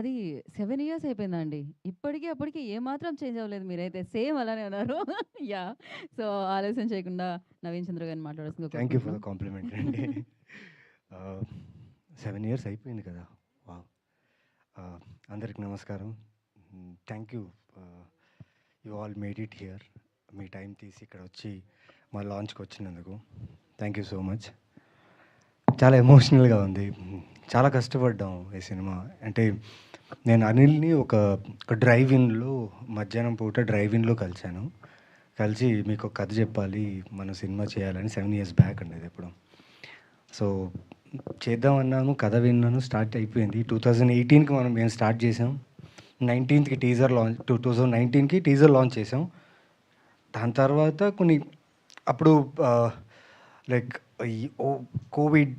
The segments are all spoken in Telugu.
అది 7 ఇయర్స్ అయిపోయిందండి. ఇప్పటికి, అప్పటికి ఏమాత్రం చేంజ్ అవ్వలేదు మీరైతే. సేమ్ అలానే ఉన్నారు. యాహ్! సో, ఆలస్యం చేయకుండా నవీన్ చంద్ర గారిని మాట్లాడాల్సిందిగా థ్యాంక్ యూ ఫర్ కోరుకుంటున్నాం. ద కాంప్లిమెంట్ అండి. 7 ఇయర్స్ అయిపోయింది కదా! వావ్! అందరికి నమస్కారం. Thank you. You all made it here. Me time తీసి ఇక్కడ వచ్చి మా లాంచ్‌కి వచ్చినందుకు. Thank you so much. చాలా ఎమోషనల్‌గా ఉంది. చాలా కష్టపడ్డాం ఈ సినిమా. అంటే నేను అనిల్‌ని ఒక డ్రైవ్ ఇన్‌లో మధ్యాహ్నం పూట డ్రైవ్ ఇన్‌లో కలిసాను. కలిసి మీకు ఒక కథ చెప్పాలి, మనం సినిమా చేయాలని 7 ఇయర్స్ బ్యాక్ అండి అది ఎప్పుడో. సో, చేద్దామన్నాను, కథ విన్నాను, స్టార్ట్ అయిపోయింది. 2018కి మేము స్టార్ట్ చేసాం. 19కి టీజర్ లాంచ్ 2019కి టీజర్ లాంచ్ చేసాం. దాని తర్వాత కొన్ని అప్పుడు లైక్ ఈ కోవిడ్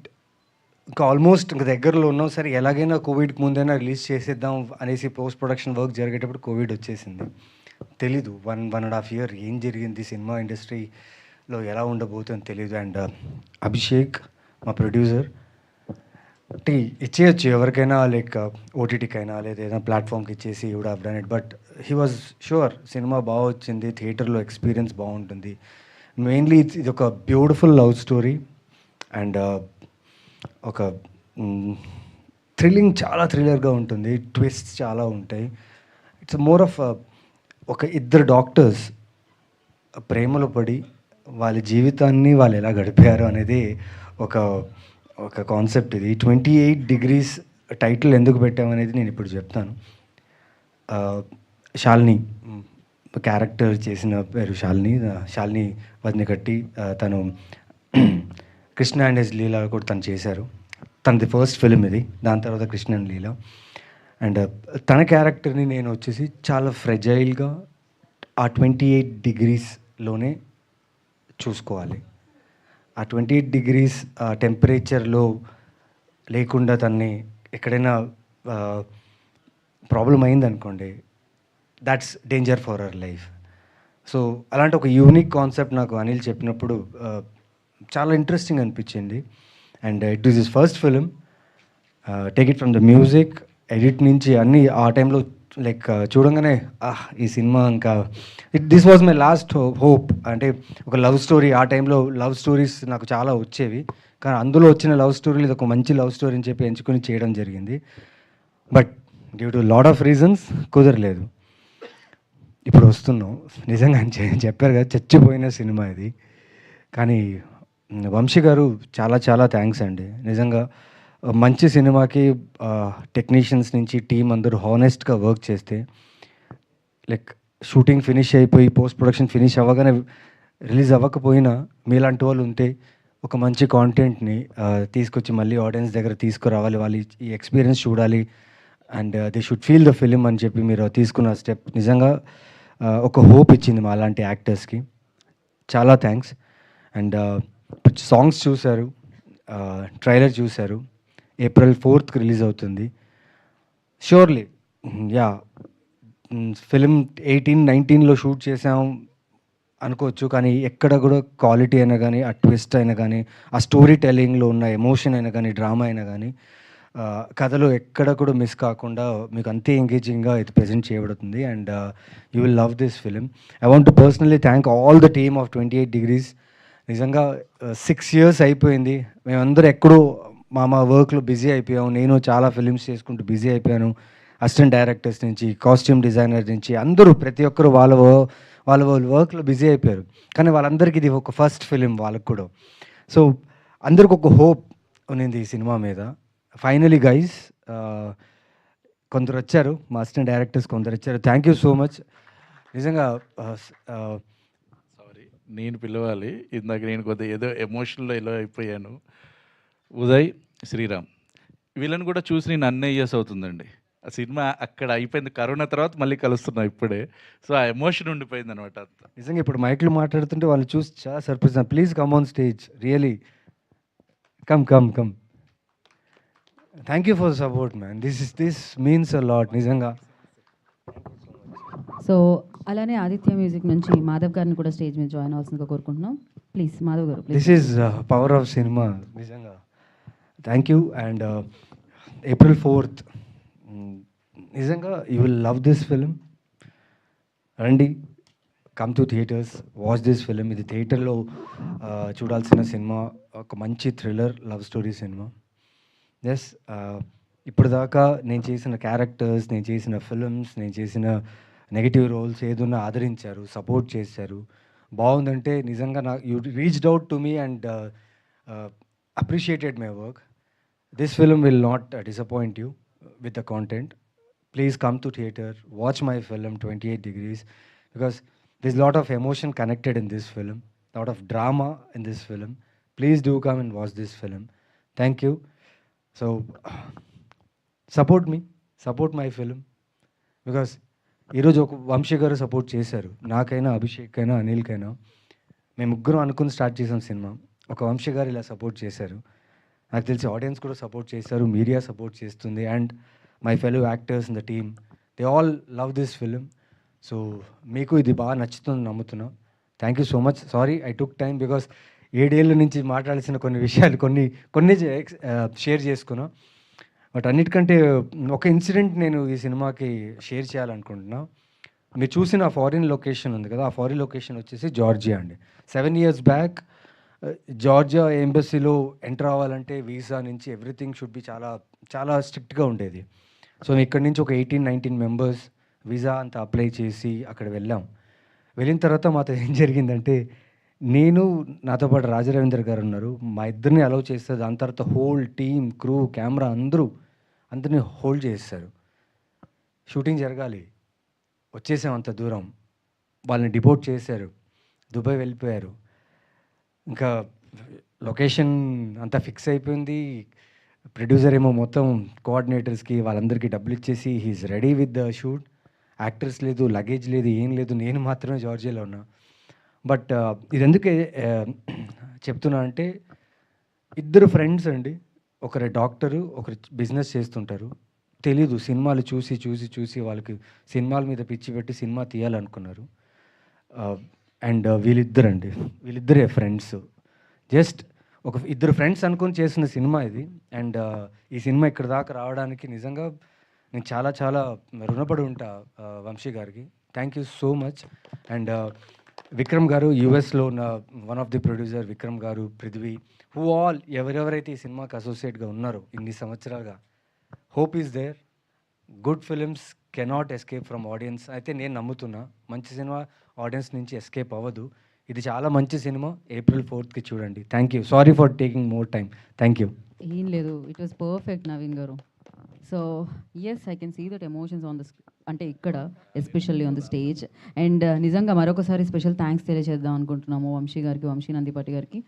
ఇంకా ఆల్మోస్ట్ ఇంక దగ్గరలో ఉన్నాం. సరే ఎలాగైనా కోవిడ్‌కి ముందైనా రిలీజ్ చేసేద్దాం అనేసి పోస్ట్ ప్రొడక్షన్ వర్క్ జరిగేటప్పుడు కోవిడ్ వచ్చేసింది. తెలీదు 1.5 ఇయర్ ఏం జరిగింది సినిమా ఇండస్ట్రీలో ఎలా ఉండబోతుందో తెలీదు. అండ్ అభిషేక్ మా ప్రొడ్యూసర్ అంటే ఇచ్చేయచ్చు ఎవరికైనా లైక్ ఓటీటీకైనా లేదా ఏదైనా ప్లాట్ఫామ్కి ఇచ్చేసి would have done it. But he was sure cinema బాగా వచ్చింది, థియేటర్లో ఎక్స్పీరియన్స్ బాగుంటుంది. మెయిన్లీ ఇది ఒక బ్యూటిఫుల్ లవ్ స్టోరీ అండ్ ఒక థ్రిల్లింగ్, చాలా థ్రిల్లర్గా ఉంటుంది, ట్విస్ట్ చాలా ఉంటాయి. ఇట్స్ మోర్ ఆఫ్ ఒక ఇద్దరు డాక్టర్స్ ప్రేమలో పడి వాళ్ళ జీవితాన్ని వాళ్ళు ఎలా గడిపారు అనేది ఒక ఒక కాన్సెప్ట్. ఇది 28 డిగ్రీస్ టైటిల్ ఎందుకు పెట్టామనేది నేను ఇప్పుడు చెప్తాను. శాలిని క్యారెక్టర్ చేసిన పేరు శాలిని. శాలిని వదినకట్టి తను కృష్ణ అండ్ హిస్ లీలా కూడా తను చేశారు. తనది ఫస్ట్ ఫిలిం ఇది. దాని తర్వాత కృష్ణ అండ్ లీలా. అండ్ తన క్యారెక్టర్ని నేను వచ్చేసి చాలా ఫ్రెజైల్గా ఆ 28 డిగ్రీస్లోనే చూసుకోవాలి. ఆ 28 డిగ్రీస్ టెంపరేచర్లో లేకుండా తన్ని ఎక్కడైనా ప్రాబ్లం అయిందనుకోండి, that's danger for our life. So అలాంటి ఒక యూనిక్ కాన్సెప్ట్ నాకు అనిల్ చెప్పినప్పుడు చాలా ఇంట్రెస్టింగ్ అనిపించింది. And it is his first film. Take it from the music, edit నుంచి అన్నీ ఆ టైంలో లైక్ చూడంగానే ఈ సినిమా ఇంకా this was my last hope. అంటే ఒక లవ్ స్టోరీ, ఆ టైంలో లవ్ స్టోరీస్ నాకు చాలా వచ్చేవి, కానీ అందులో వచ్చిన లవ్ స్టోరీలు ఇది ఒక మంచి లవ్ స్టోరీ అని చెప్పి ఎంచుకొని చేయడం జరిగింది. But due to lot of reasons కుదరలేదు. ఇప్పుడు వస్తున్నాం. నిజంగా చెప్పారు కదా, చచ్చిపోయిన సినిమా ఇది. కానీ వంశీ గారు చాలా చాలా థ్యాంక్స్ అండి. నిజంగా మంచి సినిమాకి టెక్నీషియన్స్ నుంచి టీం అందరూ హానెస్ట్గా వర్క్ చేస్తే లైక్ షూటింగ్ ఫినిష్ అయిపోయి పోస్ట్ ప్రొడక్షన్ ఫినిష్ అవ్వగానే రిలీజ్ అవ్వకపోయినా మీలాంటి వాళ్ళు ఉంటే ఒక మంచి కాంటెంట్ని తీసుకొచ్చి మళ్ళీ ఆడియన్స్ దగ్గర తీసుకురావాలి, వాళ్ళు ఈ ఎక్స్పీరియన్స్ చూడాలి and they should feel the film అని చెప్పి మీరు తీసుకున్న స్టెప్ నిజంగా ఒక హోప్ ఇచ్చింది మా అలాంటి యాక్టర్స్కి. చాలా థ్యాంక్స్. అండ్ సాంగ్స్ చూశారు, ట్రైలర్ చూశారు. ఏప్రిల్ 4th రిలీజ్ అవుతుంది. ష్యూర్లీ యా ఫిలిం 18-19లో షూట్ చేసాం అనుకోవచ్చు, కానీ ఎక్కడ కూడా క్వాలిటీ అయినా కానీ, ఆ ట్విస్ట్ అయినా కానీ, ఆ స్టోరీ టెల్లింగ్లో ఉన్న ఎమోషన్ అయినా కానీ, డ్రామా అయినా కానీ, కథలో ఎక్కడ కూడా మిస్ కాకుండా మీకు అంతే ఎంగేజింగ్గా ఇది ప్రజెంట్ చేయబడుతుంది. And you will love this film. I want to personally thank all the team of 28 degrees. నిజంగా 6 ఇయర్స్ అయిపోయింది. మేమందరూ ఎక్కడో మా వర్క్లో బిజీ అయిపోయాం. నేను చాలా ఫిలిమ్స్ చేసుకుంటూ బిజీ అయిపోయాను. అసిస్టెంట్ డైరెక్టర్స్ నుంచి, కాస్ట్యూమ్ డిజైనర్ నుంచి అందరూ ప్రతి ఒక్కరు వాళ్ళ వాళ్ళ వర్క్లో బిజీ అయిపోయారు. కానీ వాళ్ళందరికీ ఇది ఒక ఫస్ట్ ఫిలిం వాళ్ళకు కూడా. సో అందరికి ఒక హోప్ ఉన్నింది ఈ సినిమా మీద. ఫైనలీ గైస్ కొందరు వచ్చారు, మా అసిస్టెంట్ డైరెక్టర్స్ కొందరు వచ్చారు. Thank you so much. నిజంగా సారీ, నేను పిలవాలి. ఇందాక నేను కొద్దిగా ఏదో ఎమోషనల్లో ఇలా అయిపోయాను. ఉదయ్, శ్రీరామ్ వీళ్ళని కూడా చూసి నేను అన్ని ఇయర్స్ అవుతుందండి. ఆ సినిమా అక్కడ అయిపోయింది, కరోనా తర్వాత మళ్ళీ కలుస్తున్నాం ఇప్పుడే. సో ఆ ఎమోషన్ ఉండిపోయింది అనమాట అంతా. నిజంగా ఇప్పుడు మైక్లు మాట్లాడుతుంటే వాళ్ళు చూసి చాలా surprise. Please come on stage, really come come come. Thank you for support man. This means a lot నిజంగా. సో, అలానే ఆదిత్య మ్యూజిక్ నుంచి మాధవ్ గారిని కూడా స్టేజ్ మీద జాయిన్ అవ్వాల్సిందిగా కోరుకుంటున్నాం. ప్లీజ్ మాధవ్ గారు, please. This is power of cinema నిజంగా. Thank you. And April 4th నిజంగా you will love this film. రండి, come to theatres, watch this film. ఇది థియేటర్లో చూడాల్సిన సినిమా. ఒక మంచి thriller love story cinema. Yes, ఇప్పుడు దాకా నేను చేసిన క్యారెక్టర్స్, నేను చేసిన ఫిల్మ్స్, నేను చేసిన నెగిటివ్ రోల్స్ ఏదున్నా ఆదరించారు, సపోర్ట్ చేశారు. బాగుందంటే నిజంగా you reached out to me and appreciated my work. This film will not disappoint you with the content. Please come to theater, watch my film 28 Degrees, because there's a lot of emotion connected in this film, lot of drama in this film. Please do come and watch this film. Thank you. So support me, support my film, because ఈరోజు ఒక వంశీ గారు సపోర్ట్ చేశారు, నాకైనా అభిషేక్ అయినా అనిల్కైనా. మేము ముగ్గురం అనుకుని స్టార్ట్ చేసాం సినిమా, ఒక వంశీ గారు ఇలా సపోర్ట్ చేశారు. నాకు తెలిసి ఆడియన్స్ కూడా సపోర్ట్ చేశారు, మీడియా సపోర్ట్ చేస్తుంది, and my fellow actors in the team, they all love this film. So మీకు ఇది బాగా నచ్చుతుంది నమ్ముతున్నా. Thank you so much. Sorry I took time, because 7 ఏళ్ళ నుంచి మాట్లాడాల్సిన కొన్ని విషయాలు కొన్ని షేర్ చేసుకున్నా. బట్ అన్నిటికంటే ఒక ఇన్సిడెంట్ నేను ఈ సినిమాకి షేర్ చేయాలనుకుంటున్నా. మీరు చూసిన ఫారిన్ లొకేషన్ ఉంది కదా, ఆ ఫారిన్ లొకేషన్ వచ్చేసి జార్జియా అండి. 7 years బ్యాక్ జార్జియా ఎంబసీలో ఎంటర్ అవ్వాలంటే వీసా నుంచి ఎవ్రీథింగ్ షుడ్ బి చాలా చాలా స్ట్రిక్ట్గా ఉండేది. సో ఇక్కడి నుంచి ఒక 18-19 మెంబర్స్ వీసా అంతా అప్లై చేసి అక్కడ వెళ్ళాం. వెళ్ళిన తర్వాత మాతో ఏం జరిగిందంటే, నేను నాతో పాటు రాజరవీంద్ర గారు ఉన్నారు, మా ఇద్దరిని అలౌ చేస్తే దాని తర్వాత హోల్ టీమ్, క్రూ, కెమెరా అందరినీ హోల్డ్ చేస్తారు. షూటింగ్ జరగాలి, వచ్చేసాం అంత దూరం, వాళ్ళని డిపోర్ట్ చేశారు, దుబాయ్ వెళ్ళిపోయారు. ఇంకా లొకేషన్ అంతా ఫిక్స్ అయిపోయింది. ప్రొడ్యూసర్ ఏమో మొత్తం కోఆర్డినేటర్స్కి వాళ్ళందరికీ డబ్బులు ఇచ్చేసి he's ready with the shoot. Actors లేదు, లగేజ్ లేదు, ఏం లేదు, నేను మాత్రమే జార్జియాలో ఉన్నా. బట్ ఇది ఎందుకు చెప్తున్నా అంటే, ఇద్దరు ఫ్రెండ్స్ అండి, ఒకరు డాక్టరు, ఒకరు బిజినెస్ చేస్తుంటారు. తెలీదు, సినిమాలు చూసి చూసి చూసి వాళ్ళకి సినిమాల మీద పిచ్చి పెట్టి సినిమా తీయాలనుకున్నారు. అండ్ వీళ్ళిద్దరే ఫ్రెండ్స్. జస్ట్ ఇద్దరు ఫ్రెండ్స్ అనుకొని చేసిన సినిమా ఇది. అండ్ ఈ సినిమా ఇక్కడ దాకా రావడానికి నిజంగా నేను చాలా చాలా రుణపడి ఉంటా వంశీ గారికి. Thank you so much. And Vikram గారు, యూఎస్లో ఉన్న one of the producer Vikram గారు, పృథ్వీ, హూ ఆల్ ఎవరెవరైతే ఈ సినిమాకి అసోసియేట్గా ఉన్నారో ఇన్ని సంవత్సరాలుగా, hope is there. Good films cannot escape from audience. అయితే నేను నమ్ముతున్నా, మంచి సినిమా ఆడియన్స్ నుంచి ఎస్కేప్ అవ్వదు. ఇది చాలా మంచి సినిమా. April 4th చూడండి. Thank you. Sorry for taking more time. Thank you. ఏం లేదు, it was perfect Naveen garu. So yes, I can see that emotions on the అంటే ఇక్కడ especially on the stage. And నిజంగా మరొకసారి స్పెషల్ థ్యాంక్స్ తెలియజేద్దాం అనుకుంటున్నాము వంశీ గారికి, వంశీ నందిపాటి గారికి.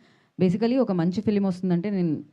బేసికలీ ఒక మంచి ఫిలిం వస్తుందంటే నేను